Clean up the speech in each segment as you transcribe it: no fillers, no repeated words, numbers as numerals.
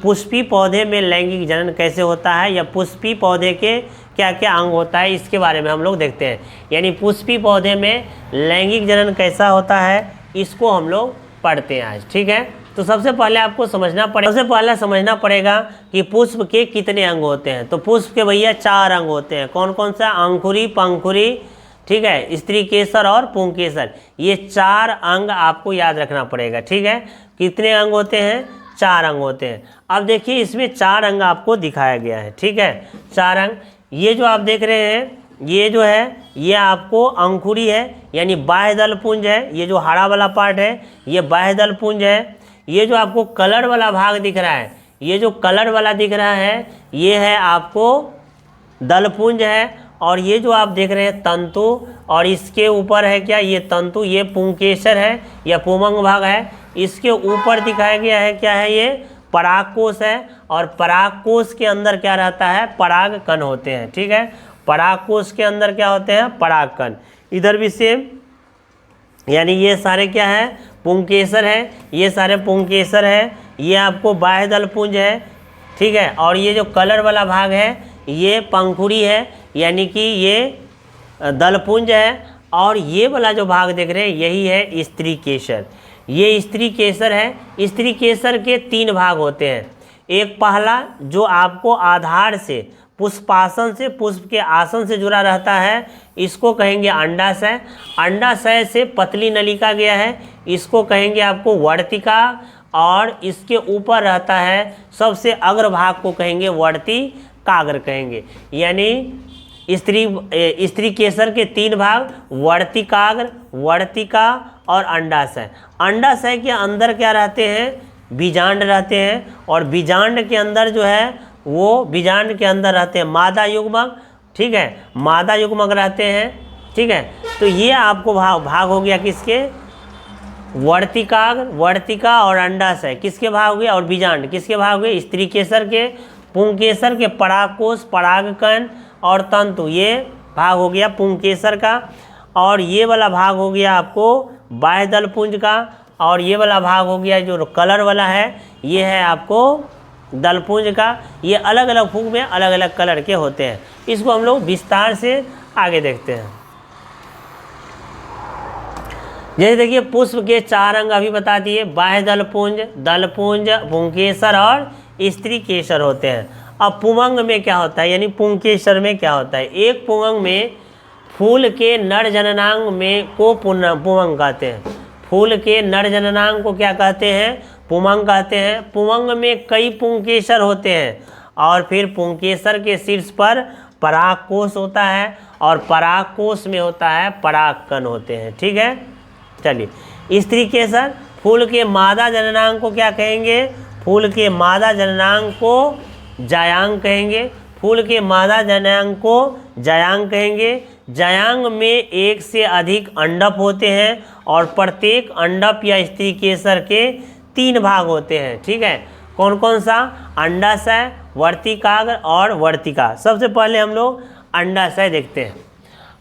पुष्पी पौधे में लैंगिक जनन कैसे होता है या पुष्पी पौधे के क्या क्या अंग होता है, इसके बारे में हम लोग देखते हैं। यानी पुष्पी पौधे में लैंगिक जनन कैसा होता है, इसको हम लोग पढ़ते हैं आज। ठीक है, तो सबसे पहले आपको समझना पड़ेगा कि पुष्प के कितने अंग होते हैं। तो पुष्प के भैया 4 अंग होते हैं। कौन कौन सा? अंकुरी, पंखुरी, ठीक है, स्त्री केसर और पुंकेसर। ये 4 अंग आपको याद रखना पड़ेगा। ठीक है, कितने अंग होते हैं? 4 अंग होते हैं। अब देखिए इसमें 4 अंग आपको दिखाया गया है। ठीक है, 4 अंग। ये जो आप देख रहे हैं, ये जो है ये आपको अंकुरी है, यानी बाह्य दल पुंज है। ये जो हरा वाला पार्ट है ये बाह्य दल पुंज है। ये जो आपको कलर वाला भाग दिख रहा है, ये जो कलर वाला दिख रहा है, ये है आपको दलपुंज है। और ये जो आप देख रहे हैं तंतु, और इसके ऊपर है क्या? ये तंतु, ये पुंकेसर है या पुमंग भाग है। इसके ऊपर दिखाया गया है क्या है? ये परागकोश है। और परागकोश के अंदर क्या रहता है? पराग कण होते हैं। ठीक है, परागकोश के अंदर क्या होते हैं? पराग कण। इधर भी सेम, यानी ये सारे क्या है? पुंकेसर है। ये सारे पुंकेसर है। ये आपको बाह्य दल पुंज है। ठीक है, और ये जो कलर वाला भाग है ये पंखुड़ी है, यानी कि ये दलपुंज है। और ये वाला जो भाग देख रहे हैं यही है स्त्री केसर। ये स्त्री केसर है। स्त्री केसर के 3 भाग होते हैं। एक पहला जो आपको आधार से पुष्पासन से, पुष्प के आसन से जुड़ा रहता है, इसको कहेंगे अंडाशय। अंडाशय से पतली नलिका गया है, इसको कहेंगे आपको वर्तिका। और इसके ऊपर रहता है सबसे अग्रभाग को कहेंगे वर्तिकाग्र कहेंगे। यानी स्त्री केसर के 3 भाग, वर्तिकाग्र, वर्तिका और अंडाशय। अंडाशय के अंदर क्या रहते हैं? बीजांड रहते हैं। और बीजांड के अंदर जो है वो बीजांड के अंदर रहते हैं मादा युग्मक। ठीक है, मादा युग्मक रहते हैं। ठीक है, तो ये आपको भाग हो गया किसके? वर्तिकाग्र, वर्तिका और अंडाशय किसके भाग हुए? और बीजांड किसके भाग हुए? स्त्री केसर के। पुंकेसर के परागकोश, परागकण और तंतु, ये भाग हो गया पुंकेसर का। और ये वाला भाग हो गया आपको बाह्य दल पुंज का। और ये वाला भाग हो गया जो कलर वाला है, ये है आपको दलपुंज का। ये अलग अलग फूग में अलग अलग कलर के होते हैं। इसको हम लोग विस्तार से आगे देखते हैं। जैसे देखिए पुष्प के 4 अंग अभी बता दिए, बाह्य दलपुंज, दलपुंज, पुंकेसर और स्त्री केसर होते हैं। अब पुमंग में क्या होता है, यानी पुंकेसर में क्या होता है? एक पुमंग में फूल के नर जननांग में को पुमंग कहते हैं। फूल के नर जननांग को क्या कहते हैं? पुमंग कहते हैं। पुमंग में कई पुंकेसर होते हैं। और फिर पुंकेसर के शीर्ष पर परागकोश होता है। और परागकोश में होता है परागकण होते हैं। ठीक है, चलिए स्त्री केसर, फूल के मादा जननांग को क्या कहेंगे? फूल के मादा जननांग को जायांग कहेंगे। फूल के मादा जननांग को जायांग कहेंगे। जायांग में 1 से अधिक अंडप होते हैं। और प्रत्येक अंडप या स्त्री केसर के 3 भाग होते हैं। ठीक है, कौन कौन सा? अंडाशय, वर्तिकाग्र और वर्तिका। सबसे पहले हम लोग अंडाशय देखते हैं।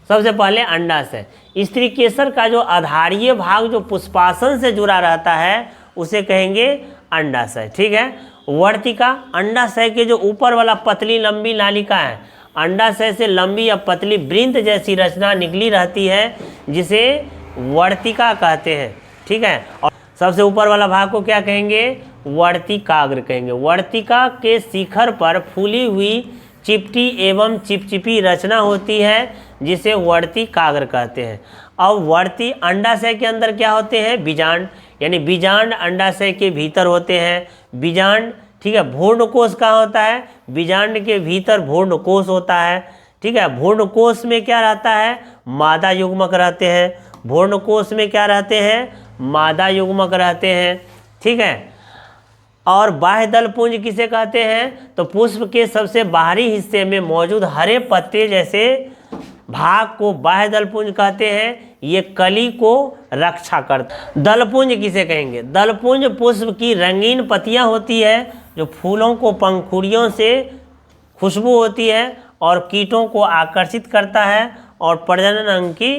सबसे पहले अंडाशय। स्त्री केसर का जो आधारीय भाग जो पुष्पासन से जुड़ा रहता है उसे कहेंगे अंडाशय। ठीक है, वर्तिका, अंडाशय के जो ऊपर वाला पतली लंबी नालिका है, अंडाशय से लंबी या पतली वृंत जैसी रचना निकली रहती है, जिसे वर्तिका कहते हैं। ठीक है, और सबसे ऊपर वाला भाग को क्या कहेंगे? वर्तिकाग्र कहेंगे। वर्तिका के शिखर पर फूली हुई चिपटी एवं चिपचिपी रचना होती है, जिसे वर्तिकाग्र कहते हैं। अब वर्ती अंडाशय के अंदर क्या होते हैं? बीजांड, यानी बीजांड अंडाशय के भीतर होते हैं। बीजांड, ठीक है, भ्रूणकोश कहाँ होता है? बीजांड के भीतर भ्रूणकोश होता है। ठीक है, भ्रूणकोश में क्या रहता है? मादा युग्मक रहते हैं। भ्रूणकोश में क्या रहते हैं? मादा युग्मक रहते हैं। ठीक है, और बाह्य दलपुंज किसे कहते हैं? तो पुष्प के सबसे बाहरी हिस्से में मौजूद हरे पत्ते जैसे भाग को बाह्य दलपुंज कहते हैं। ये कली को रक्षा करता। दलपुंज किसे कहेंगे? दलपुंज पुष्प की रंगीन पत्तियां होती है, जो फूलों को पंखुड़ियों से खुशबू होती है और कीटों को आकर्षित करता है और प्रजनन अंग की